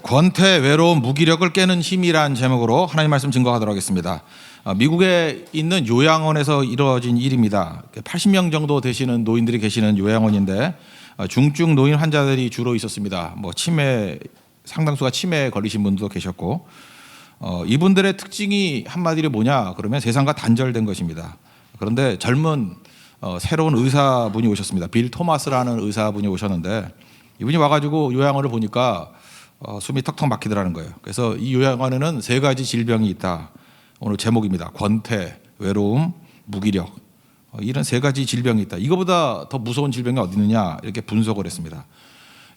권태, 외로움, 무기력을 깨는 힘이란 제목으로 하나님 말씀 증거하도록 하겠습니다. 미국에 있는 요양원에서 이루어진 일입니다. 80명 정도 되시는 노인들이 계시는 요양원인데 중증 노인 환자들이 주로 있었습니다. 치매, 상당수가 치매에 걸리신 분도 계셨고, 이분들의 특징이 한마디로 뭐냐 그러면 세상과 단절된 것입니다. 그런데 젊은 새로운 의사분이 오셨습니다. 빌 토마스라는 의사분이 오셨는데, 이분이 와가지고 요양원을 보니까 숨이 턱턱 막히더라는 거예요. 그래서 이 요양원에는 3가지 질병이 있다. 오늘 제목입니다. 권태, 외로움, 무기력. 이런 3가지 질병이 있다. 이거보다 더 무서운 질병이 어디 있느냐 이렇게 분석을 했습니다.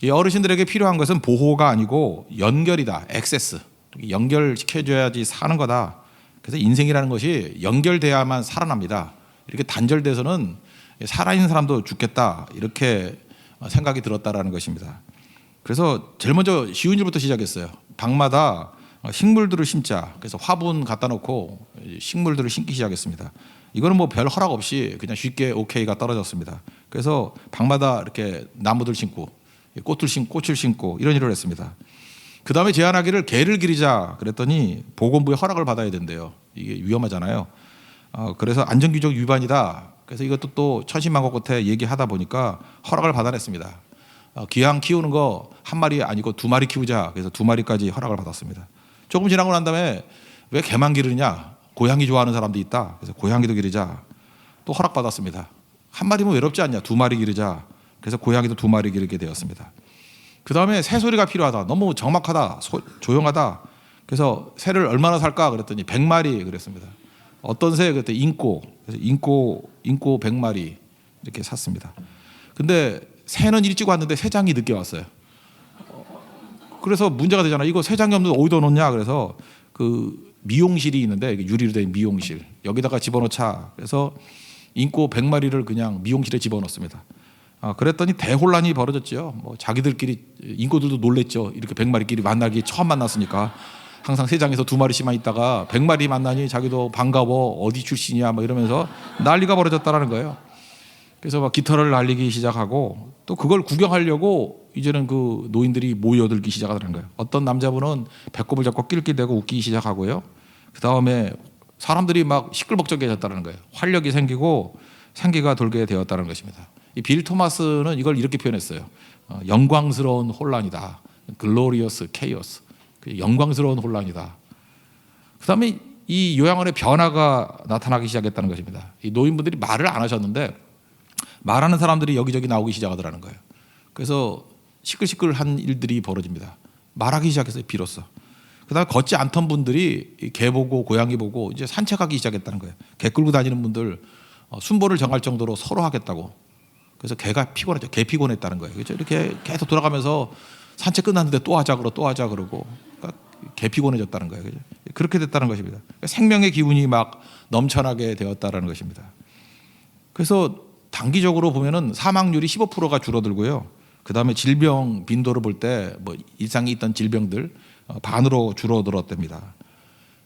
이 어르신들에게 필요한 것은 보호가 아니고 연결이다. 액세스. 연결시켜줘야지 사는 거다. 그래서 인생이라는 것이 연결돼야만 살아납니다. 이렇게 단절돼서는 살아있는 사람도 죽겠다. 이렇게 생각이 들었다라는 것입니다. 그래서 제일 먼저 쉬운 일부터 시작했어요. 방마다 식물들을 심자. 그래서 화분 갖다 놓고 식물들을 심기 시작했습니다. 이거는 별 허락 없이 그냥 쉽게 오케이가 떨어졌습니다. 그래서 방마다 이렇게 나무들 심고 꽃을 심고 이런 일을 했습니다. 그 다음에 제안하기를 개를 기르자 그랬더니 보건부의 허락을 받아야 된대요. 이게 위험하잖아요. 그래서 안전규정 위반이다. 그래서 이것도 또 천신만고 끝에 얘기하다 보니까 허락을 받아냈습니다. 기왕 키우는 거 1마리 아니고 2마리 키우자. 그래서 2마리까지 허락을 받았습니다. 조금 지나고 난 다음에 왜 개만 기르냐? 고양이 좋아하는 사람도 있다. 그래서 고양이도 기르자. 또 허락받았습니다. 1마리면 외롭지 않냐? 2마리 기르자. 그래서 고양이도 2마리 기르게 되었습니다. 그 다음에 새소리가 필요하다. 너무 적막하다. 조용하다. 그래서 새를 얼마나 살까? 그랬더니 100마리 그랬습니다. 어떤 새? 그랬더니 인꼬. 그래서 인꼬 100마리 이렇게 샀습니다. 근데 새는 일찍 왔는데 새장이 늦게 왔어요. 그래서 문제가 되잖아요. 이거 새장이 없는데 어디다 놓냐? 그래서 그 미용실이 있는데 유리로 된 미용실 여기다가 집어넣자. 그래서 인꼬 100마리를 그냥 미용실에 집어넣습니다. 그랬더니 대혼란이 벌어졌죠. 자기들끼리 인꼬들도 놀랬죠. 이렇게 100마리끼리 만나기 처음 만났으니까 항상 새장에서 2마리씩만 있다가 100마리 만나니 자기도 반가워 어디 출신이야 이러면서 난리가 벌어졌다라는 거예요. 그래서 깃털을 날리기 시작하고 또 그걸 구경하려고 이제는 그 노인들이 모여들기 시작하더라는 거예요. 어떤 남자분은 배꼽을 잡고 낄낄대고 웃기 시작하고요. 그 다음에 사람들이 시끌벅적해졌다는 거예요. 활력이 생기고 생기가 돌게 되었다는 것입니다. 이 빌 토마스는 이걸 이렇게 표현했어요. 영광스러운 혼란이다. 글로리어스 케이오스. 영광스러운 혼란이다. 그 다음에 이 요양원의 변화가 나타나기 시작했다는 것입니다. 이 노인분들이 말을 안 하셨는데 말하는 사람들이 여기저기 나오기 시작하더라는 거예요. 그래서 시끌시끌한 일들이 벌어집니다. 말하기 시작했어요. 비로소. 그다음에 걷지 않던 분들이 개 보고 고양이 보고 이제 산책하기 시작했다는 거예요. 개 끌고 다니는 분들 순보를 정할 정도로 서로 하겠다고. 그래서 개가 피곤했죠. 개 피곤했다는 거예요. 그렇죠? 이렇게 계속 돌아가면서 산책 끝났는데 또 하자 그러고 그러니까 개 피곤해졌다는 거예요. 그렇죠? 그렇게 됐다는 것입니다. 그러니까 생명의 기운이 넘쳐나게 되었다는 것입니다. 그래서 단기적으로 보면은 사망률이 15%가 줄어들고요. 그 다음에 질병 빈도를 볼 때 일상에 있던 질병들 반으로 줄어들었답니다.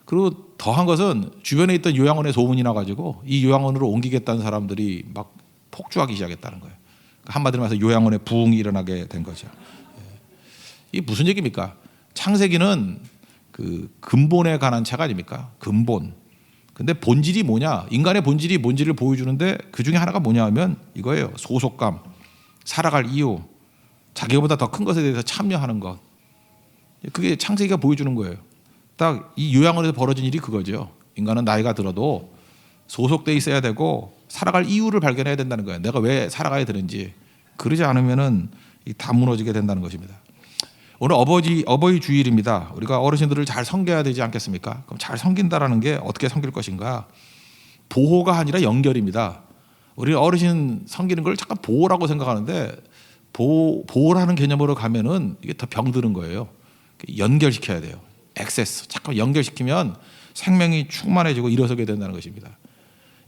그리고 더한 것은 주변에 있던 요양원에 소문이 나가지고 이 요양원으로 옮기겠다는 사람들이 폭주하기 시작했다는 거예요. 한마디로 말해서 요양원에 부흥이 일어나게 된 거죠. 이게 무슨 얘기입니까? 창세기는 그 근본에 관한 책 아닙니까? 근본. 근데 본질이 뭐냐? 인간의 본질이 뭔지를 보여주는데 그 중에 하나가 뭐냐 하면 이거예요. 소속감, 살아갈 이유, 자기보다 더 큰 것에 대해서 참여하는 것. 그게 창세기가 보여주는 거예요. 딱 이 요양원에서 벌어진 일이 그거죠. 인간은 나이가 들어도 소속돼 있어야 되고 살아갈 이유를 발견해야 된다는 거예요. 내가 왜 살아가야 되는지. 그러지 않으면은 다 무너지게 된다는 것입니다. 오늘 어버이 주일입니다. 우리가 어르신들을 잘 섬겨야 되지 않겠습니까? 그럼 잘 섬긴다라는 게 어떻게 섬길 것인가? 보호가 아니라 연결입니다. 우리 어르신 섬기는 걸 잠깐 보호라고 생각하는데 보호라는 개념으로 가면은 이게 더 병드는 거예요. 연결시켜야 돼요. 액세스. 잠깐 연결시키면 생명이 충만해지고 일어서게 된다는 것입니다.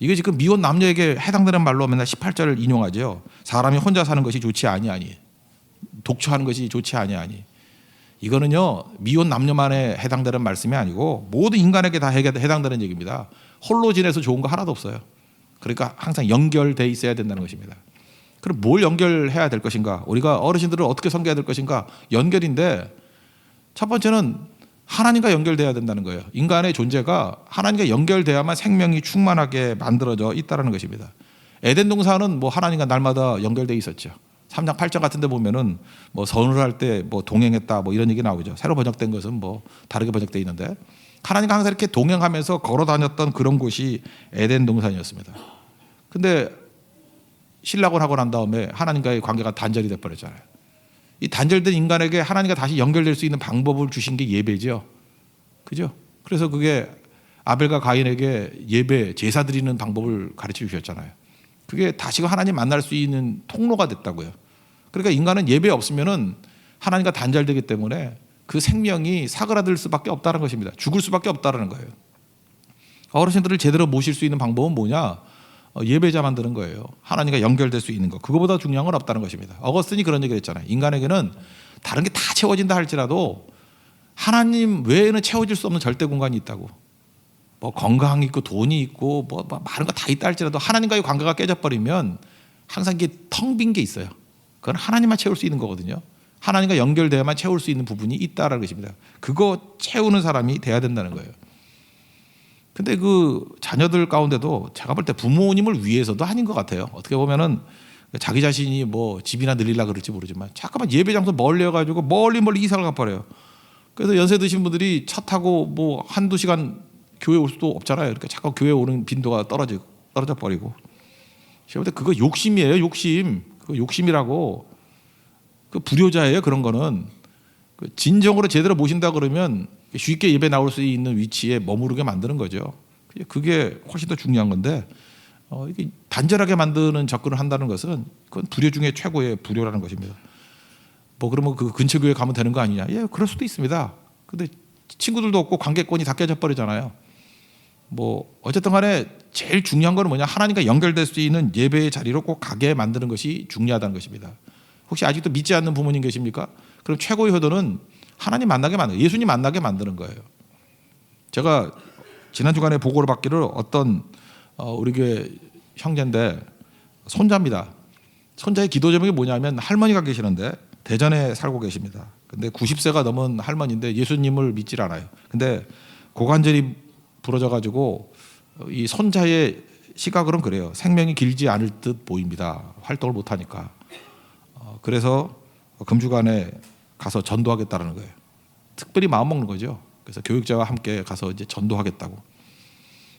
이게 지금 미혼 남녀에게 해당되는 말로 맨날 18절을 인용하죠. 사람이 혼자 사는 것이 좋지 아니하니, 독처하는 것이 좋지 아니하니. 이거는요 미혼 남녀만에 해당되는 말씀이 아니고 모든 인간에게 다 해당되는 얘기입니다. 홀로 지내서 좋은 거 하나도 없어요. 그러니까 항상 연결돼 있어야 된다는 것입니다. 그럼 뭘 연결해야 될 것인가? 우리가 어르신들을 어떻게 섬겨야 될 것인가? 연결인데 첫 번째는 하나님과 연결돼야 된다는 거예요. 인간의 존재가 하나님과 연결돼야만 생명이 충만하게 만들어져 있다는 것입니다. 에덴 동산은 뭐 하나님과 날마다 연결돼 있었죠. 3장 8장 같은 데 보면은 뭐 선을 할 때 뭐 동행했다 뭐 이런 얘기 나오죠. 새로 번역된 것은 뭐 다르게 번역돼 있는데 하나님과 항상 이렇게 동행하면서 걸어 다녔던 그런 곳이 에덴 동산이었습니다. 근데 신락을 하고 난 다음에 하나님과의 관계가 단절이 돼 버렸잖아요. 이 단절된 인간에게 하나님과 다시 연결될 수 있는 방법을 주신 게 예배죠. 그죠? 그래서 그게 아벨과 가인에게 예배, 제사 드리는 방법을 가르쳐 주셨잖아요. 그게 다시금 하나님 만날 수 있는 통로가 됐다고요. 그러니까 인간은 예배 없으면은 하나님과 단절되기 때문에 그 생명이 사그라들 수밖에 없다는 것입니다. 죽을 수밖에 없다는 거예요. 어르신들을 제대로 모실 수 있는 방법은 뭐냐? 예배자 만드는 거예요. 하나님과 연결될 수 있는 것. 그거보다 중요한 건 없다는 것입니다. 어거스틴이 그런 얘기를 했잖아요. 인간에게는 다른 게 다 채워진다 할지라도 하나님 외에는 채워질 수 없는 절대 공간이 있다고. 뭐 건강이 있고 돈이 있고 뭐 많은 거 다 있다 할지라도 하나님과의 관계가 깨져버리면 항상 이게 텅 빈 게 있어요. 그건 하나님만 채울 수 있는 거거든요. 하나님과 연결돼야만 채울 수 있는 부분이 있다라는 것입니다. 그거 채우는 사람이 돼야 된다는 거예요. 근데 그 자녀들 가운데도 제가 볼 때 부모님을 위해서도 아닌 것 같아요. 어떻게 보면은 자기 자신이 뭐 집이나 늘리려고 그럴지 모르지만 잠깐만 예배 장소 멀리 해가지고 멀리 이사를 가버려요. 그래서 연세 드신 분들이 차 타고 뭐 한두 시간 교회 올 수도 없잖아요. 그러니까 자꾸 교회 오는 빈도가 떨어져 버리고. 제가 볼 때 그거 욕심이에요. 욕심. 그거 욕심이라고. 그 불효자예요. 그런 거는. 진정으로 제대로 모신다 그러면 쉽게 예배 나올 수 있는 위치에 머무르게 만드는 거죠. 그게 훨씬 더 중요한 건데 이게 단절하게 만드는 접근을 한다는 것은 그건 불효 중에 최고의 불효라는 것입니다. 뭐 그러면 그 근처 교회 가면 되는 거 아니냐? 예, 그럴 수도 있습니다. 근데 친구들도 없고 관계권이 다 깨져 버리잖아요. 뭐 어쨌든 간에 제일 중요한 건 뭐냐? 하나님과 연결될 수 있는 예배의 자리로 꼭 가게 만드는 것이 중요하다는 것입니다. 혹시 아직도 믿지 않는 부모님 계십니까? 그럼 최고의 효도는 하나님 만나게 만드는, 예수님 만나게 만드는 거예요. 제가 지난 주간에 보고를 받기를 어떤 우리 교회 형제인데 손자입니다. 손자의 기도 제목이 뭐냐면 할머니가 계시는데 대전에 살고 계십니다. 근데 90세가 넘은 할머니인데 예수님을 믿질 않아요. 근데 고관절이 부러져 가지고 이 손자의 시각으로는 그래요. 생명이 길지 않을 듯 보입니다. 활동을 못 하니까. 그래서 금주간에 가서 전도하겠다는 거예요. 특별히 마음 먹는 거죠. 그래서 교육자와 함께 가서 이제 전도하겠다고.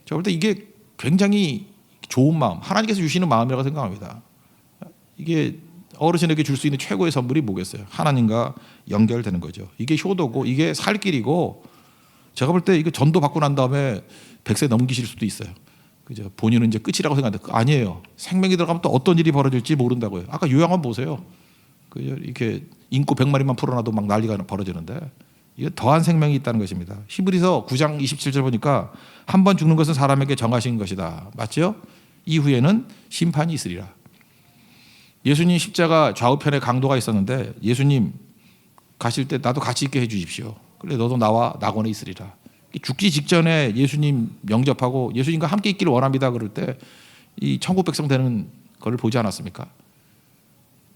제가 볼 때 이게 굉장히 좋은 마음, 하나님께서 주시는 마음이라고 생각합니다. 이게 어르신에게 줄 수 있는 최고의 선물이 뭐겠어요? 하나님과 연결되는 거죠. 이게 효도고 이게 살 길이고 제가 볼 때 이거 전도 받고 난 다음에 100세 넘기실 수도 있어요. 그죠? 본인은 이제 끝이라고 생각하는데 아니에요. 생명이 들어가면 또 어떤 일이 벌어질지 모른다고요. 아까 요양원 보세요. 그죠? 이렇게 인고 100마리만 풀어놔도 막 난리가 벌어지는데 이게 더한 생명이 있다는 것입니다. 히브리서 9장 27절 보니까 한 번 죽는 것은 사람에게 정하신 것이다. 맞죠? 이후에는 심판이 있으리라. 예수님 십자가 좌우편에 강도가 있었는데 예수님 가실 때 나도 같이 있게 해 주십시오. 그래 너도 나와 낙원에 있으리라. 죽기 직전에 예수님 영접하고 예수님과 함께 있기를 원합니다. 그럴 때 이 천국 백성 되는 걸 보지 않았습니까?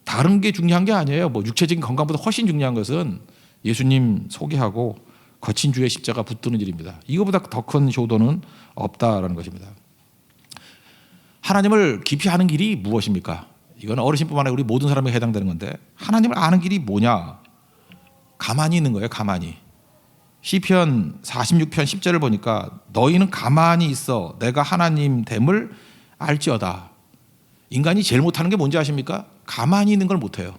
다른 게 중요한 게 아니에요. 뭐 육체적인 건강보다 훨씬 중요한 것은 예수님 소개하고 거친 주의 십자가 붙드는 일입니다. 이거보다 더 큰 효도는 없다라는 것입니다. 하나님을 깊이 아는 길이 무엇입니까? 이건 어르신뿐만 아니라 우리 모든 사람에게 해당되는 건데 하나님을 아는 길이 뭐냐? 가만히 있는 거예요. 가만히. 시편 46편 10절을 보니까 너희는 가만히 있어 내가 하나님 됨을 알지어다. 인간이 제일 못하는 게 뭔지 아십니까? 가만히 있는 걸 못해요.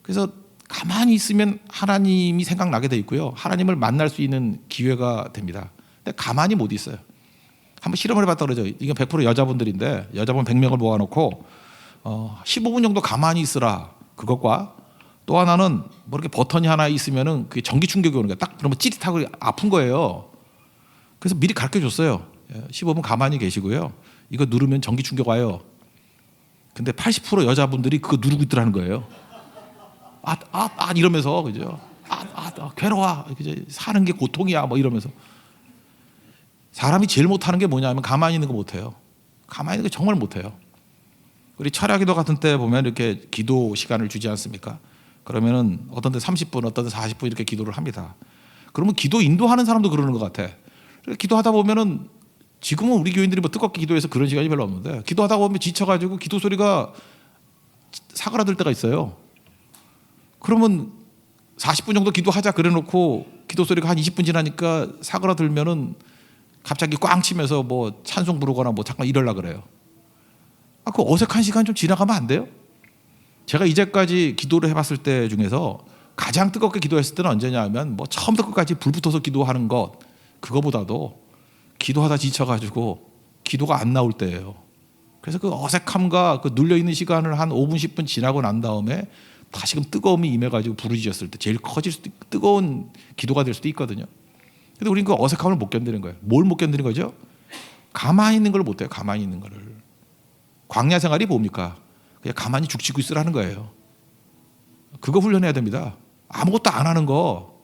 그래서 가만히 있으면 하나님이 생각나게 돼 있고요. 하나님을 만날 수 있는 기회가 됩니다. 근데 가만히 못 있어요. 한번 실험을 해봤다 그러죠. 이건 100% 여자분들인데 여자분 100명을 모아놓고 15분 정도 가만히 있으라. 그것과 또 하나는 뭐 이렇게 버튼이 하나 있으면은 그게 전기 충격이 오는 거예요. 딱 그러면 찌릿하고 아픈 거예요. 그래서 미리 가르쳐 줬어요. 15분 가만히 계시고요. 이거 누르면 전기 충격 와요. 근데 80% 여자분들이 그거 누르고 있더라는 거예요. 이러면서 그죠? 괴로워. 이제 사는 게 고통이야. 뭐 이러면서 사람이 제일 못하는 게 뭐냐면 가만히 있는 거 못해요. 가만히 있는 거 정말 못해요. 우리 철야기도 같은 때 보면 이렇게 기도 시간을 주지 않습니까? 그러면은 어떤 데 30분, 어떤 데 40분 이렇게 기도를 합니다. 그러면 기도 인도하는 사람도 그러는 것 같아. 기도하다 보면은 지금은 우리 교인들이 뭐 뜨겁게 기도해서 그런 시간이 별로 없는데 기도하다 보면 지쳐가지고 기도 소리가 사그라들 때가 있어요. 그러면 40분 정도 기도하자 그래놓고 기도 소리가 한 20분 지나니까 사그라들면은 갑자기 꽝 치면서 뭐 찬송 부르거나 뭐 잠깐 이러려 그래요. 그 어색한 시간 좀 지나가면 안 돼요? 제가 이제까지 기도를 해봤을 때 중에서 가장 뜨겁게 기도했을 때는 언제냐 하면 뭐 처음부터 끝까지 불 붙어서 기도하는 것, 그거보다도 기도하다 지쳐가지고 기도가 안 나올 때예요. 그래서 그 어색함과 그 눌려있는 시간을 한 5분 10분 지나고 난 다음에 다시금 뜨거움이 임해가지고 부르짖었을 때 제일 커질 수도 뜨거운 기도가 될 수도 있거든요. 근데 우리는 그 어색함을 못 견디는 거예요. 뭘 못 견디는 거죠? 가만히 있는 걸 못 해요. 가만히 있는 거를. 광야 생활이 뭡니까? 그냥 가만히 죽치고 있으라는 거예요. 그거 훈련해야 됩니다. 아무것도 안 하는 거.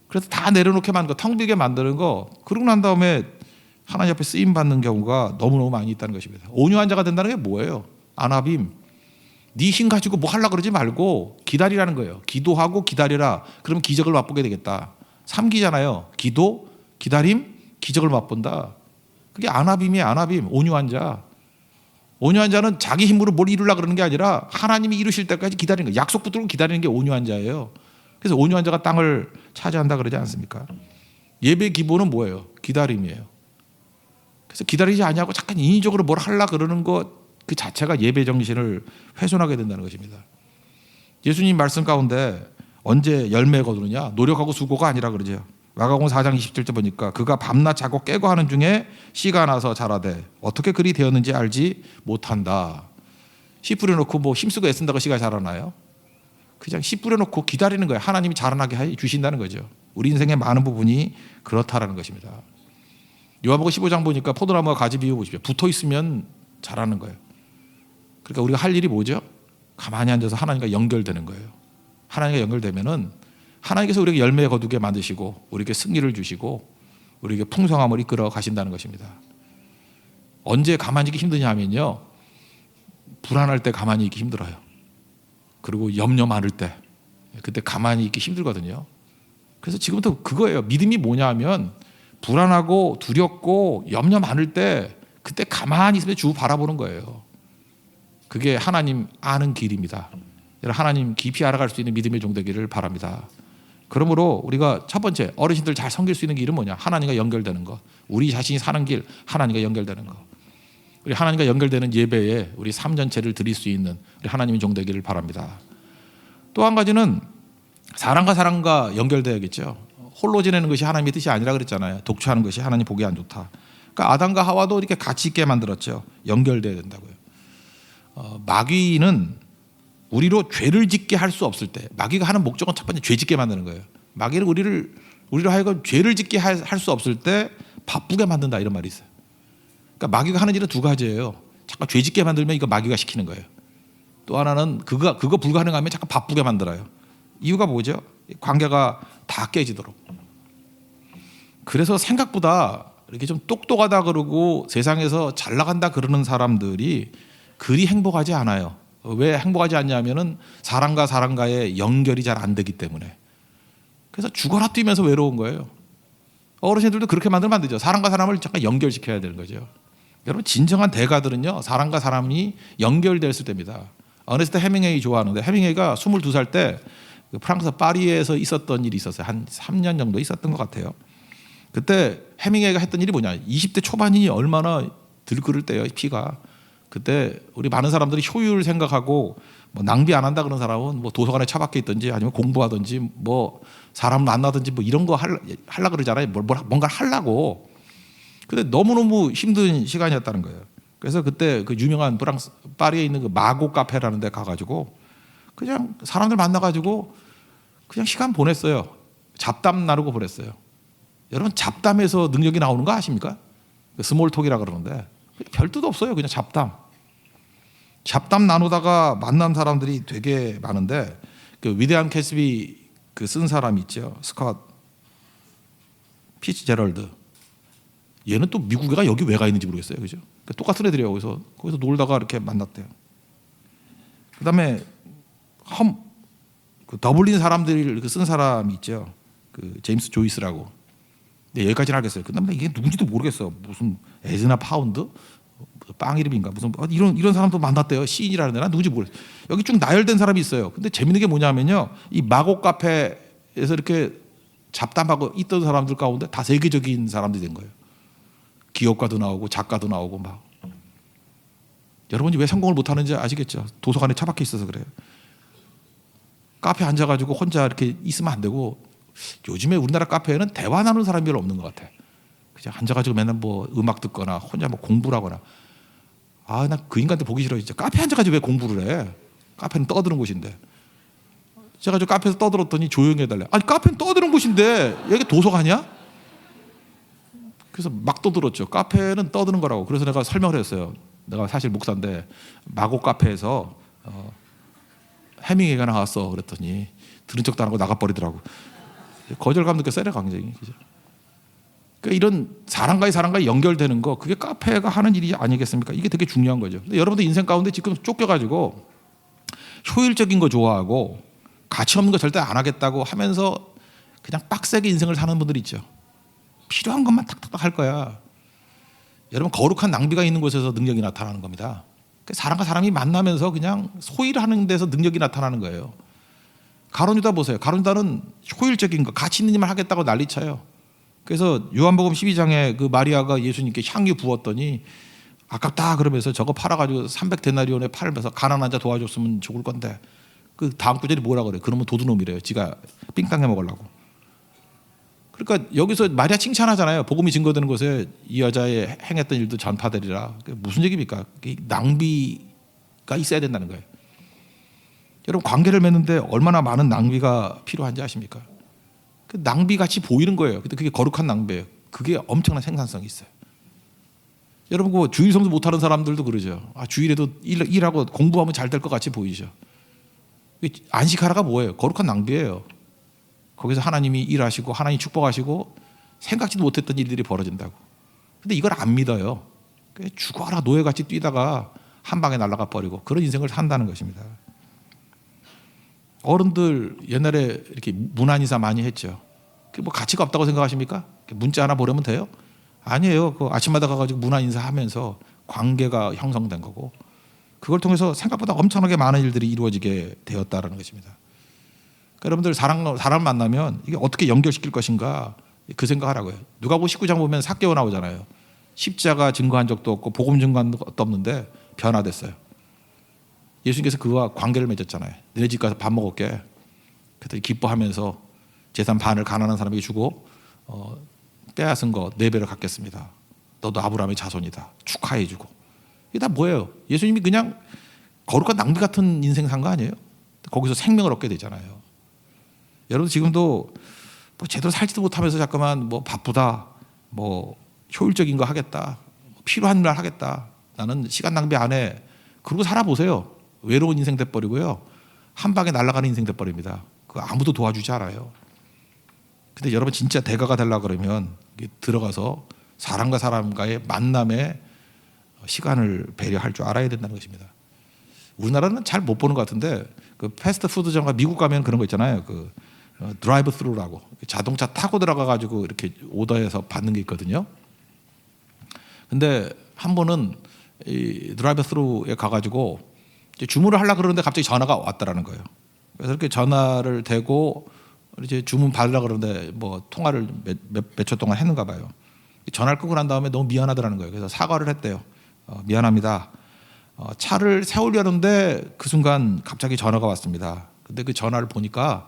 그래서 다 내려놓게 만든 거, 텅 비게 만드는 거. 그러고 난 다음에 하나님 앞에 쓰임 받는 경우가 너무너무 많이 있다는 것입니다. 온유한 자가 된다는 게 뭐예요? 아나빔. 네 힘 가지고 뭐 하려고 그러지 말고 기다리라는 거예요. 기도하고 기다리라. 그러면 기적을 맛보게 되겠다. 3기잖아요. 기도, 기다림, 기적을 맛본다. 그게 아나빔이에요. 아나빔. 온유한 자. 온유한 자는 자기 힘으로 뭘 이루려고 그러는 게 아니라 하나님이 이루실 때까지 기다리는 거예요. 약속 붙들고 기다리는 게 온유한 자예요. 그래서 온유한 자가 땅을 차지한다 그러지 않습니까? 예배 기본은 뭐예요? 기다림이에요. 그래서 기다리지 않냐고 잠깐 인위적으로 뭘 하려고 그러는 것 그 자체가 예배 정신을 훼손하게 된다는 것입니다. 예수님 말씀 가운데 언제 열매 거두느냐? 노력하고 수고가 아니라 그러죠. 마가복음 4장 27절 보니까 그가 밤낮 자고 깨고 하는 중에 씨가 나서 자라되 어떻게 그리 되었는지 알지 못한다. 씨 뿌려놓고 뭐 힘쓰고 애쓴다고 씨가 자라나요? 그냥 씨 뿌려놓고 기다리는 거예요. 하나님이 자라나게 해 주신다는 거죠. 우리 인생의 많은 부분이 그렇다라는 것입니다. 요한복음 15장 보니까 포도나무와 가지 비유 보십시오. 붙어 있으면 자라는 거예요. 그러니까 우리가 할 일이 뭐죠? 가만히 앉아서 하나님과 연결되는 거예요. 하나님과 연결되면은 하나님께서 우리에게 열매 거두게 만드시고 우리에게 승리를 주시고 우리에게 풍성함을 이끌어 가신다는 것입니다. 언제 가만히 있기 힘드냐 하면요, 불안할 때 가만히 있기 힘들어요. 그리고 염려 많을 때 그때 가만히 있기 힘들거든요. 그래서 지금부터 그거예요. 믿음이 뭐냐 하면 불안하고 두렵고 염려 많을 때 그때 가만히 있으면 주 바라보는 거예요. 그게 하나님 아는 길입니다. 하나님 깊이 알아갈 수 있는 믿음의 종 되기를 바랍니다. 그러므로 우리가 첫 번째 어르신들 잘 섬길 수 있는 길은 뭐냐? 하나님과 연결되는 것. 우리 자신이 사는 길 하나님과 연결되는 것. 우리 하나님과 연결되는 예배에 우리 삶 전체를 드릴 수 있는 우리 하나님의 종 되기를 바랍니다. 또 한 가지는 사람과 연결돼야겠죠. 홀로 지내는 것이 하나님의 뜻이 아니라 그랬잖아요. 독처하는 것이 하나님 보기 안 좋다. 그러니까 아담과 하와도 이렇게 같이 있게 만들었죠. 연결돼야 된다고요. 마귀는 우리로 죄를 짓게 할 수 없을 때, 마귀가 하는 목적은 첫 번째 죄 짓게 만드는 거예요. 마귀는 우리로 하여금 죄를 짓게 할 수 없을 때 바쁘게 만든다 이런 말이 있어요. 그러니까 마귀가 하는 일은 두 가지예요. 잠깐 죄 짓게 만들면 이거 마귀가 시키는 거예요. 또 하나는 그거 불가능하면 잠깐 바쁘게 만들어요. 이유가 뭐죠? 관계가 다 깨지도록. 그래서 생각보다 이렇게 좀 똑똑하다 그러고 세상에서 잘 나간다 그러는 사람들이 그리 행복하지 않아요. 왜 행복하지 않냐면은 사람과 사람과의 연결이 잘 안 되기 때문에. 그래서 죽어라 뛰면서 외로운 거예요. 어르신들도 그렇게 만들면 안 되죠. 사람과 사람을 잠깐 연결시켜야 되는 거죠. 여러분 진정한 대가들은요, 사람과 사람이 연결됐을 때입니다. 어네스트 해밍웨이 좋아하는데, 해밍웨이가 22살 때 프랑스 파리에서 있었던 일이 있었어요. 한 3년 정도 있었던 것 같아요. 그때 해밍웨이가 했던 일이 뭐냐? 20대 초반이니 얼마나 들끓을 때요, 피가. 그때 우리 많은 사람들이 효율 생각하고 뭐 낭비 안 한다 그런 사람은 뭐 도서관에 처박혀 있든지 아니면 공부하든지 뭐 사람 만나든지 뭐 이런 거 하려 그러잖아요. 뭔가 하려고. 근데 너무너무 힘든 시간이었다는 거예요. 그래서 그때 그 유명한 프랑스 파리에 있는 그 마고 카페라는 데 가가지고 그냥 사람들 만나가지고 그냥 시간 보냈어요. 잡담 나누고 보냈어요. 여러분 잡담에서 능력이 나오는 거 아십니까? 스몰톡이라 그러는데 별 뜻 없어요. 그냥 잡담 나누다가 만난 사람들이 되게 많은데, 그 위대한 캐스비 그 쓴 사람 있죠. 스콧 피츠제럴드. 얘는 또 미국에가 여기 왜 가 있는지 모르겠어요. 그죠? 똑같은 애들이에요. 거기서 놀다가 이렇게 만났대요. 그다음에 그 더블린 사람들이 쓴 사람이 있죠. 그 제임스 조이스라고. 근데 여기까지는 알겠어요. 근데 이게 누군지도 모르겠어. 무슨 에즈나 파운드? 빵 이름인가 무슨 이런 사람도 만났대요. 시인이라는 데나 누군지 모르겠어요. 여기 쭉 나열된 사람이 있어요. 근데 재밌는 게 뭐냐면요, 이 마곡 카페에서 이렇게 잡담하고 있던 사람들 가운데 다 세계적인 사람들이 된 거예요. 기업가도 나오고 작가도 나오고 막. 여러분이 왜 성공을 못하는지 아시겠죠? 도서관에 처박혀 있어서 그래요. 카페에 앉아가지고 혼자 이렇게 있으면 안 되고, 요즘에 우리나라 카페에는 대화 나누는 사람이 별로 없는 것 같아. 그냥 앉아가지고 맨날 뭐 음악 듣거나 혼자 뭐 공부를 하거나. 아, 나 그 인간들 보기 싫어 진짜. 카페에 앉아가지고 왜 공부를 해? 카페는 떠드는 곳인데. 제가 저 카페에서 떠들었더니 조용히 해달래. 아니 카페는 떠드는 곳인데 여기 도서관이야? 그래서 막 떠들었죠. 카페는 떠드는 거라고. 그래서 내가 설명을 했어요. 내가 사실 목사인데 마곡 카페에서 해밍웨이가 나왔어. 그랬더니 들은 척도 안 하고 나가버리더라고. 거절감 느껴 세려 강쟁이. 그러니까 이런 사람과의 연결되는 거, 그게 카페가 하는 일이 아니겠습니까? 이게 되게 중요한 거죠. 근데 여러분들 인생 가운데 지금 쫓겨가지고 효율적인 거 좋아하고 가치 없는 거 절대 안 하겠다고 하면서 그냥 빡세게 인생을 사는 분들이 있죠. 필요한 것만 탁탁탁 할 거야. 여러분, 거룩한 낭비가 있는 곳에서 능력이 나타나는 겁니다. 사람과 사람이 만나면서 그냥 소일을 하는 데서 능력이 나타나는 거예요. 가룟 유다 보세요. 가룟 유다는 효율적인 거, 가치 있는 일만 하겠다고 난리쳐요. 그래서 요한복음 12장에 그 마리아가 예수님께 향유 부었더니 아깝다 그러면서 저거 팔아가지고 300데나리온에 팔면서 가난한 자 도와줬으면 좋을 건데, 그 다음 구절이 뭐라 그래요? 그러면 도둑놈이래요. 지가 삥땅 해 먹으려고. 그러니까 여기서 마리아 칭찬하잖아요. 복음이 증거되는 곳에 이 여자의 행했던 일도 전파되리라. 무슨 얘기입니까? 낭비가 있어야 된다는 거예요. 여러분, 관계를 맺는데 얼마나 많은 낭비가 필요한지 아십니까? 그 낭비같이 보이는 거예요. 근데 그게 거룩한 낭비예요. 그게 엄청난 생산성이 있어요. 여러분, 그 주일 성수 못하는 사람들도 그러죠. 아, 주일에도 일하고 공부하면 잘 될 것 같이 보이죠. 안식하라가 뭐예요? 거룩한 낭비예요. 거기서 하나님이 일하시고 하나님 축복하시고 생각지도 못했던 일들이 벌어진다고. 근데 이걸 안 믿어요. 죽어라 노예같이 뛰다가 한 방에 날아가 버리고 그런 인생을 산다는 것입니다. 어른들 옛날에 이렇게 문안인사 많이 했죠. 그게 뭐 가치가 없다고 생각하십니까? 문자 하나 보내면 돼요? 아니에요. 그 아침마다 가가지고 문안인사 하면서 관계가 형성된 거고, 그걸 통해서 생각보다 엄청나게 많은 일들이 이루어지게 되었다는 것입니다. 그러니까 여러분들 사람 만나면 이게 어떻게 연결시킬 것인가 그 생각하라고요. 누가복음 19장 보면 삭개오 나오잖아요. 십자가 증거한 적도 없고 복음 증거한 것도 없는데 변화됐어요. 예수님께서 그와 관계를 맺었잖아요. 너네 집 가서 밥 먹을게. 그랬더니 기뻐하면서 재산 반을 가난한 사람에게 주고 빼앗은 거 4배를 갚겠습니다. 너도 아브라함의 자손이다. 축하해주고. 이게 다 뭐예요? 예수님이 그냥 거룩한 낭비 같은 인생 산 거 아니에요? 거기서 생명을 얻게 되잖아요. 여러분, 지금도 뭐 제대로 살지도 못하면서 잠깐만 뭐 바쁘다, 뭐 효율적인 거 하겠다, 필요한 말 하겠다, 나는 시간 낭비 안 해. 그러고 살아보세요. 외로운 인생 돼버리고요. 한 방에 날아가는 인생 돼버립니다. 그 아무도 도와주지 않아요. 근데 여러분, 진짜 대가가 되려고 그러면 들어가서 사람과 사람과의 만남에 시간을 배려할 줄 알아야 된다는 것입니다. 우리나라는 잘 못 보는 것 같은데 그 패스트푸드점과 미국 가면 그런 거 있잖아요. 그 드라이브 스루라고 자동차 타고 들어가 가지고 이렇게 오더해서 받는 게 있거든요. 근데 한 번은 이 드라이브 스루에 가가지고 주문을 하려고 그러는데 갑자기 전화가 왔다라는 거예요. 그래서 이렇게 전화를 대고 이제 주문 받으려고 그러는데 뭐 통화를 몇 초 동안 했는가 봐요. 전화를 끄고 난 다음에 너무 미안하더라는 거예요. 그래서 사과를 했대요. 미안합니다. 차를 세우려는데 그 순간 갑자기 전화가 왔습니다. 근데 그 전화를 보니까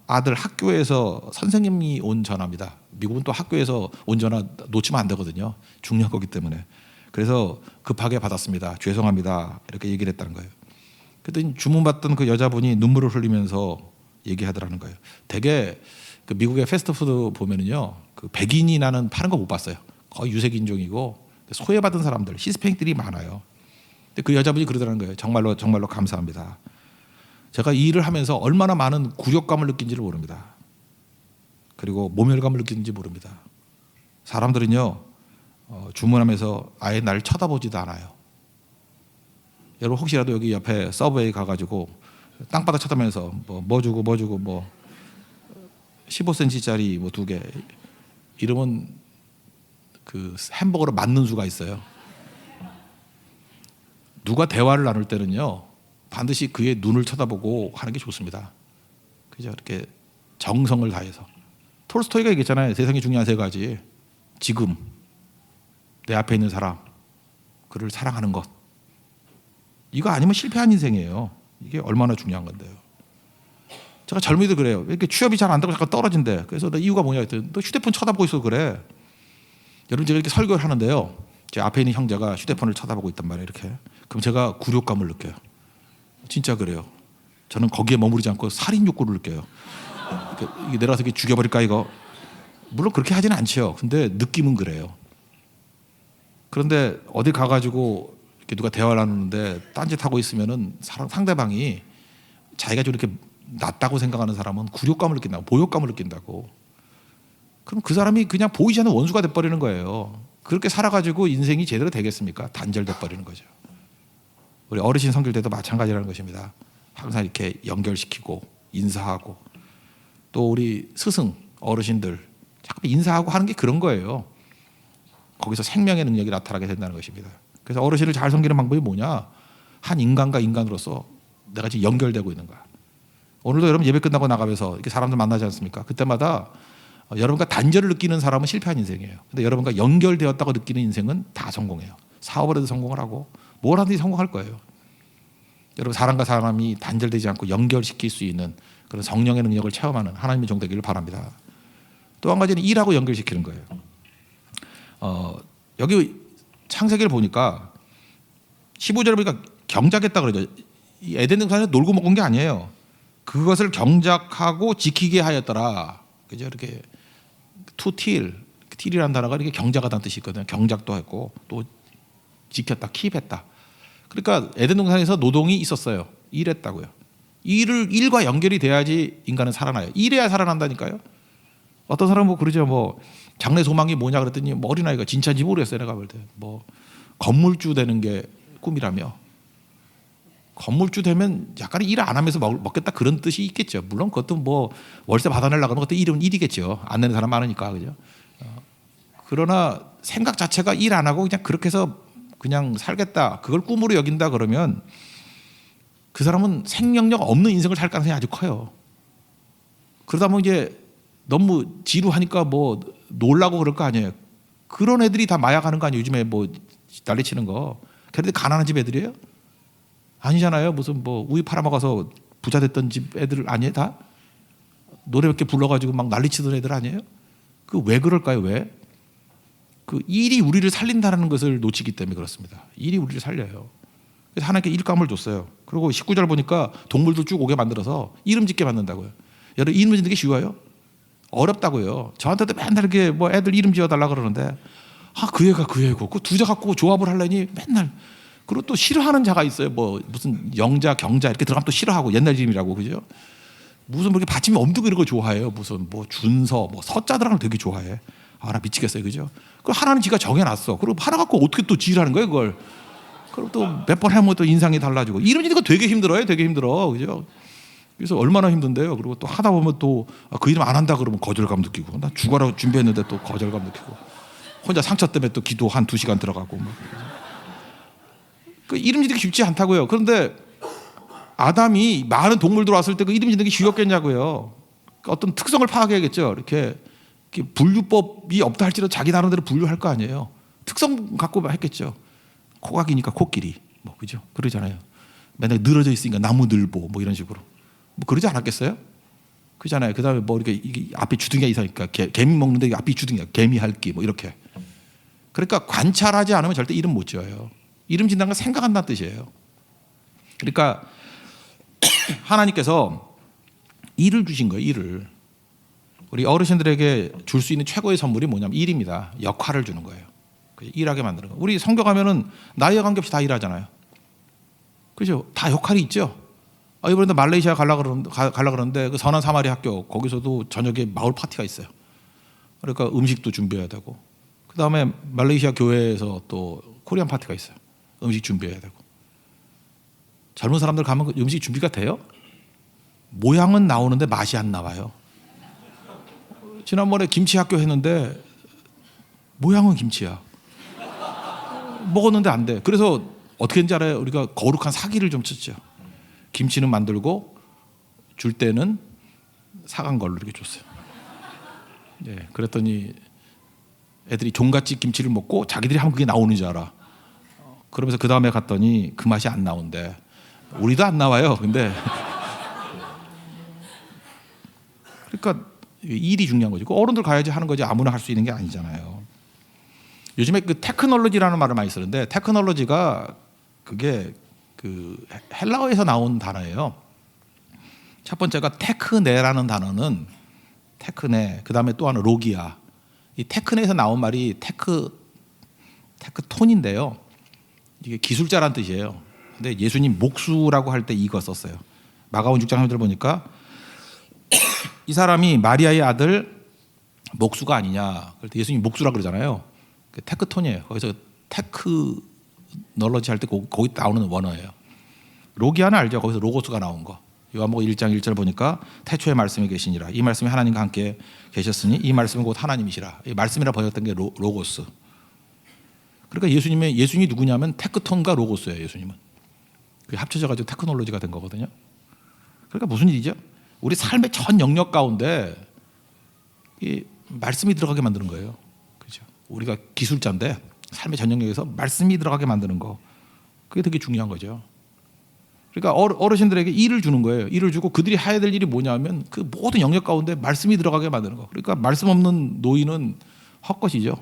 아들 학교에서 선생님이 온 전화입니다. 미국은 또 학교에서 온 전화 놓치면 안 되거든요. 중요한 거기 때문에. 그래서 급하게 받았습니다. 죄송합니다. 이렇게 얘기를 했다는 거예요. 그랬더니 주문받던 그 여자분이 눈물을 흘리면서 얘기하더라는 거예요. 되게 그 미국의 패스트푸드 보면은요, 그 백인이 나는 파는 거 못 봤어요. 거의 유색인종이고 소외받은 사람들, 히스패닉들이 많아요. 근데 그 여자분이 그러더라는 거예요. 정말로 정말로 감사합니다. 제가 이 일을 하면서 얼마나 많은 굴욕감을 느낀지를 모릅니다. 그리고 모멸감을 느끼는지 모릅니다. 사람들은요, 주문하면서 아예 나를 쳐다보지도 않아요. 여러분, 혹시라도 여기 옆에 서브웨이 가가지고 땅바닥 쳐다보면서 뭐 주고 뭐 15cm짜리 뭐 2개 이러면 그 햄버거로 맞는 수가 있어요. 누가 대화를 나눌 때는요 반드시 그의 눈을 쳐다보고 하는 게 좋습니다. 그죠? 이렇게 정성을 다해서. 톨스토이가 얘기했잖아요. 세상에 중요한 3가지. 지금 내 앞에 있는 사람, 그를 사랑하는 것. 이거 아니면 실패한 인생이에요. 이게 얼마나 중요한 건데요. 제가 젊은이도 그래요. 이렇게 취업이 잘 안 되고 잠깐 떨어진대. 그래서 너 이유가 뭐냐 했더니 너 휴대폰 쳐다보고 있어 그래. 여러분 제가 이렇게 설교를 하는데요. 제 앞에 있는 형제가 휴대폰을 쳐다보고 있단 말이에요. 이렇게. 그럼 제가 굴욕감을 느껴요. 진짜 그래요. 저는 거기에 머무르지 않고 살인 욕구를 느껴요. 이게 내려가서 이렇게 죽여버릴까 이거. 물론 그렇게 하지는 않죠. 근데 느낌은 그래요. 그런데 어디 가가지고 이렇게 누가 대화를 하는데 딴짓하고 있으면은 상대방이 자기가 좀 이렇게 낫다고 생각하는 사람은 굴욕감을 느낀다고, 모욕감을 느낀다고. 그럼 그 사람이 그냥 보이지 않는 원수가 돼버리는 거예요. 그렇게 살아가지고 인생이 제대로 되겠습니까? 단절돼버리는 거죠. 우리 어르신 섬길 때도 마찬가지라는 것입니다. 항상 이렇게 연결시키고 인사하고 또 우리 스승 어르신들 자꾸 인사하고 하는 게 그런 거예요. 거기서 생명의 능력이 나타나게 된다는 것입니다. 그래서 어르신을 잘 섬기는 방법이 뭐냐? 한 인간과 인간으로서 내가 지금 연결되고 있는 거야. 오늘도 여러분 예배 끝나고 나가면서 이렇게 사람들 만나지 않습니까? 그때마다 여러분과 단절을 느끼는 사람은 실패한 인생이에요. 근데 여러분과 연결되었다고 느끼는 인생은 다 성공해요. 사업을 해도 성공을 하고 뭘 하든지 성공할 거예요. 여러분 사람과 사람이 단절되지 않고 연결시킬 수 있는 그런 성령의 능력을 체험하는 하나님의 종 되기를 바랍니다. 또 한 가지는 일하고 연결시키는 거예요. 여기 창세기를 보니까 15절에 보니까 경작했다 그러죠. 이 에덴 동산에서 놀고 먹은 게 아니에요. 그것을 경작하고 지키게 하였더라. 그죠? 이렇게 투틸, 틸이라는 단어가 이렇게 경작하다는 뜻이 있거든요. 경작도 했고 또 지켰다, 킵했다. 그러니까 에덴 동산에서 노동이 있었어요. 일했다고요. 일과 연결이 돼야지 인간은 살아나요. 일해야 살아난다니까요. 어떤 사람은 뭐 그러죠. 뭐 장래 소망이 뭐냐 그랬더니 뭐 어린아이가 진짜인지 모르겠어요. 내가 볼 때. 뭐 건물주 되는 게 꿈이라며. 건물주 되면 약간 일 안 하면서 먹겠다 그런 뜻이 있겠죠. 물론 그것도 뭐 월세 받아내려고 하는 것도 일은 일이겠죠. 안 내는 사람 많으니까. 그죠? 그러나 생각 자체가 일 안 하고 그냥 그렇게 해서 그냥 살겠다. 그걸 꿈으로 여긴다 그러면 그 사람은 생명력 없는 인생을 살 가능성이 아주 커요. 그러다 보면 이제 너무 지루하니까 뭐 놀라고 그럴 거 아니에요. 그런 애들이 다 마약하는 거 아니에요. 요즘에 뭐 난리치는 거. 걔네들 가난한 집 애들이에요? 아니잖아요. 무슨 뭐 우유 팔아먹어서 부자 됐던 집 애들 아니에요 다? 노래 몇 개 불러가지고 막 난리치던 애들 아니에요? 그 왜 그럴까요? 왜? 그 일이 우리를 살린다는 것을 놓치기 때문에 그렇습니다. 일이 우리를 살려요. 그래서 하나님께 일감을 줬어요. 그리고 19절 보니까 동물들 쭉 오게 만들어서 이름 짓게 만든다고요. 여러분 이름 짓는 게 쉬워요? 어렵다고요. 저한테도 맨날 이렇게 뭐 애들 이름 지어달라 그러는데 그 애가 그 애고 그 두 자 갖고 조합을 하려니 맨날. 그리고 또 싫어하는 자가 있어요. 뭐 무슨 영자, 경자 이렇게 들어가면 또 싫어하고 옛날 이름이라고 그죠? 무슨 뭐 이렇게 받침이 엄두고 이런 거 좋아해요. 무슨 뭐 준서, 뭐 서자 들어가면 되게 좋아해. 나 미치겠어요, 그죠? 그 하나는 지가 정해놨어. 그리고 하나 갖고 어떻게 또 지으라는 거예요, 그걸? 그리고 또 몇 번 하면 또 인상이 달라지고 이름 짓는 거 되게 힘들어요, 되게 힘들어, 그죠? 그래서 얼마나 힘든데요. 그리고 또 하다 보면 또 그 이름 안 한다 그러면 거절감 느끼고 나 죽어라고 준비했는데 또 거절감 느끼고 혼자 상처 때문에 또 기도 한 2시간 들어가고 막. 그 이름 짓기 쉽지 않다고요. 그런데 아담이 많은 동물들 왔을 때 그 이름 짓는 게 쉬웠겠냐고요. 그러니까 어떤 특성을 파악해야겠죠. 이렇게 분류법이 없다 할지라도 자기 나름대로 분류할 거 아니에요. 특성 갖고 했겠죠. 코가 기니까 코끼리, 뭐 그죠? 그러잖아요. 맨날 늘어져 있으니까 나무늘보 뭐 이런 식으로. 뭐 그러지 않았겠어요? 그잖아요. 그다음에 뭐 이게 앞에 주둥이가 이상하니까 개미 먹는데 앞이 주둥이야. 개미 할기 뭐 이렇게. 그러니까 관찰하지 않으면 절대 이름 못 지어요. 이름 짓는 건 생각한다는 뜻이에요. 그러니까 하나님께서 일을 주신 거예요. 일을. 우리 어르신들에게 줄 수 있는 최고의 선물이 뭐냐면 일입니다. 역할을 주는 거예요. 일하게 만드는 거예요. 우리 성경 가면은 나이와 관계없이 다 일하잖아요. 그죠? 다 역할이 있죠. 이번에도 말레이시아 가려고 그러는데 그 선한 사마리 학교 거기서도 저녁에 마을 파티가 있어요. 그러니까 음식도 준비해야 되고 그 다음에 말레이시아 교회에서 또 코리안 파티가 있어요. 음식 준비해야 되고. 젊은 사람들 가면 그 음식 준비가 돼요? 모양은 나오는데 맛이 안 나와요. 지난번에 김치 학교 했는데 모양은 김치야. 먹었는데 안 돼. 그래서 어떻게 했는지 알아요? 우리가 거룩한 사기를 좀 쳤죠. 김치는 만들고 줄 때는 사간 걸로 이렇게 줬어요. 네, 그랬더니 애들이 종갓집 김치를 먹고 자기들이 하면 그게 나오는 줄 알아. 그러면서 그 다음에 갔더니 그 맛이 안 나온대. 우리도 안 나와요. 근데 그러니까 일이 중요한 거지. 어른들 가야지 하는 거지 아무나 할 수 있는 게 아니잖아요. 요즘에 그 테크놀로지라는 말을 많이 쓰는데 테크놀로지가 그게 그 헬라어에서 나온 단어예요. 첫 번째가 테크네라는 단어는 테크네, 그 다음에 또 하나 로기아. 이 테크네에서 나온 말이 테크톤인데요. 이게 기술자란 뜻이에요. 근데 예수님 목수라고 할 때 이거 썼어요. 마가복음 6장 3절 보니까 이 사람이 마리아의 아들 목수가 아니냐. 그럴 때 예수님 목수라 그러잖아요. 테크톤이에요. 거기서 테크놀로지 할 때 거기 나오는 원어예요. 로기아는 알죠. 거기서 로고스가 나온 거. 요한복음 1장 1절 보니까 태초에 말씀이 계시니라. 이 말씀이 하나님과 함께 계셨으니 이 말씀은 곧 하나님이시라. 이 말씀이라 번역된 게 로고스. 그러니까 예수님이 누구냐면 테크톤과 로고스예요. 예수님은. 그게 합쳐져가지고 테크놀로지가 된 거거든요. 그러니까 무슨 일이죠? 우리 삶의 전 영역 가운데 이 말씀이 들어가게 만드는 거예요. 그렇죠? 우리가 기술자인데 삶의 전 영역에서 말씀이 들어가게 만드는 거. 그게 되게 중요한 거죠. 그러니까 어르신들에게 일을 주는 거예요. 일을 주고 그들이 해야 될 일이 뭐냐면 그 모든 영역 가운데 말씀이 들어가게 만드는 거. 그러니까 말씀 없는 노인은 헛것이죠.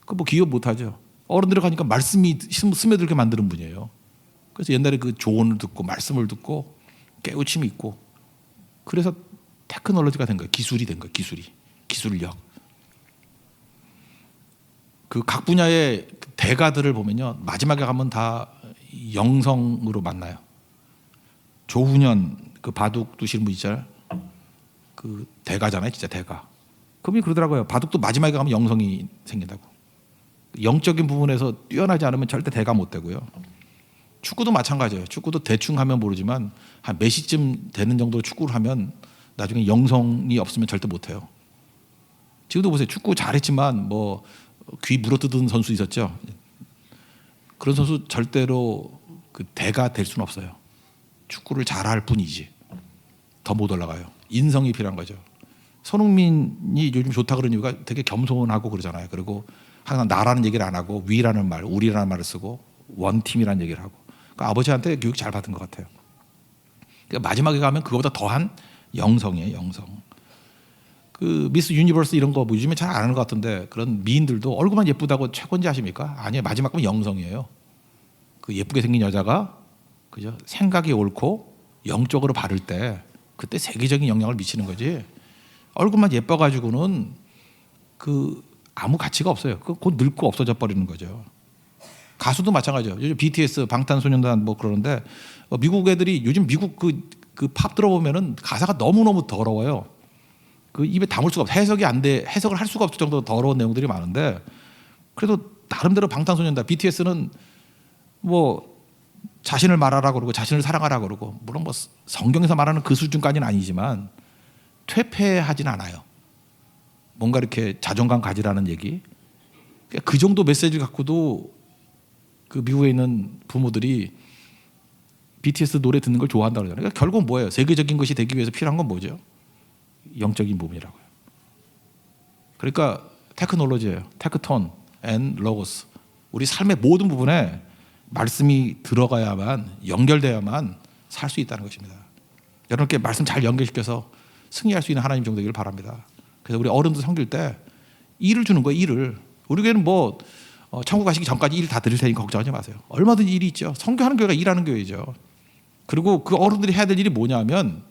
그 뭐 기업 못하죠. 어른들이 가니까 말씀이 스며들게 만드는 분이에요. 그래서 옛날에 그 조언을 듣고 말씀을 듣고 깨우침이 있고 그래서 테크놀로지가 된 거예요. 기술이 된 거예요. 기술력. 그 각 분야의 대가들을 보면요. 마지막에 가면 다 영성으로 만나요. 조훈현 그 바둑 두시는 분 있잖아요. 그 대가잖아요, 진짜 대가. 그분이 그러더라고요. 바둑도 마지막에 가면 영성이 생긴다고. 영적인 부분에서 뛰어나지 않으면 절대 대가 못 되고요. 축구도 마찬가지예요. 축구도 대충 하면 모르지만 한 몇 시쯤 되는 정도로 축구를 하면 나중에 영성이 없으면 절대 못 해요. 지금도 보세요. 축구 잘했지만 뭐 귀 물어뜯은 선수 있었죠. 그런 선수 절대로 그 대가 될 수는 없어요. 축구를 잘할 뿐이지 더 못 올라가요. 인성이 필요한 거죠. 손흥민이 요즘 좋다 그런 이유가 되게 겸손하고 그러잖아요. 그리고 항상 나라는 얘기를 안 하고 위라는 말, 우리라는 말을 쓰고 원팀이라는 얘기를 하고 그러니까 아버지한테 교육 잘 받은 것 같아요. 그러니까 마지막에 가면 그거보다 더한 영성이에요. 영성. 그 미스 유니버스 이런 거 뭐 요즘에 잘 안 하는 것 같은데 그런 미인들도 얼굴만 예쁘다고 최고인지 아십니까? 아니에요. 마지막 가면 영성이에요. 그 예쁘게 생긴 여자가 그죠? 생각이 옳고 영적으로 바를 때 그때 세계적인 영향을 미치는 거지. 얼굴만 예뻐가지고는 그 아무 가치가 없어요. 곧 늙고 없어져 버리는 거죠. 가수도 마찬가지죠. 요즘 BTS 방탄소년단 뭐 그러는데 미국 애들이 요즘 미국 그 팝 들어보면은 가사가 너무너무 더러워요. 그 입에 담을 수가 없어. 해석을 할 수가 없을 정도로 더러운 내용들이 많은데 그래도 나름대로 방탄소년단 BTS는 뭐 자신을 말하라 그러고 자신을 사랑하라 그러고 물론 뭐 성경에서 말하는 그 수준까지는 아니지만 퇴폐하진 않아요. 뭔가 이렇게 자존감 가지라는 얘기. 그 정도 메시지를 갖고도 그 미국에 있는 부모들이 BTS 노래 듣는 걸 좋아한다고 그러잖아요. 그러니까 결국 뭐예요? 세계적인 것이 되기 위해서 필요한 건 뭐죠? 영적인 부분이라고요. 그러니까 테크놀로지예요. 테크톤 앤 로고스. 우리 삶의 모든 부분에 말씀이 들어가야만 연결돼야만 살 수 있다는 것입니다. 여러분께 말씀 잘 연결시켜서 승리할 수 있는 하나님 종 되기를 바랍니다. 그래서 우리 어른들 섬길 때 일을 주는 거예요. 일을. 우리 교회는 뭐 천국 가시기 전까지 일 다 드릴 테니까 걱정하지 마세요. 얼마든지 일이 있죠. 선교하는 교회가 일하는 교회죠. 그리고 그 어른들이 해야 될 일이 뭐냐면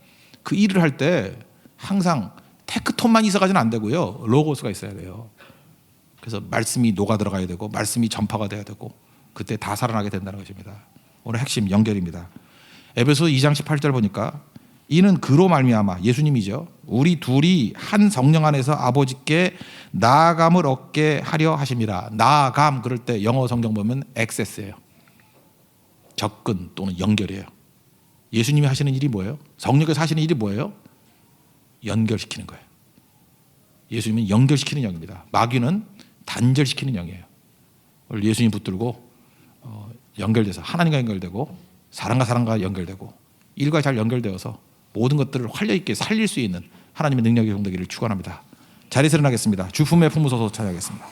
그 일을 할 때 항상 테크톤만 있어가지는 안 되고요. 로고스가 있어야 돼요. 그래서 말씀이 녹아 들어가야 되고 말씀이 전파가 돼야 되고 그때 다 살아나게 된다는 것입니다. 오늘 핵심 연결입니다. 에베소 2장 18절 보니까 이는 그로 말미암아 예수님이죠. 우리 둘이 한 성령 안에서 아버지께 나아감을 얻게 하려 하심이라. 나아감 그럴 때 영어 성경 보면 액세스예요. 접근 또는 연결이에요. 예수님이 하시는 일이 뭐예요? 성령께서 하시는 일이 뭐예요? 연결시키는 거예요. 예수님은 연결시키는 영입니다. 마귀는 단절시키는 영이에요. 오늘 예수님 붙들고 연결돼서 하나님과 연결되고 사람과 사람과 연결되고 일과 잘 연결되어서 모든 것들을 활력 있게 살릴 수 있는 하나님의 능력이 공되기를 축원합니다. 자리에서 일어나겠습니다. 주품에 품으소서 찬양하겠습니다.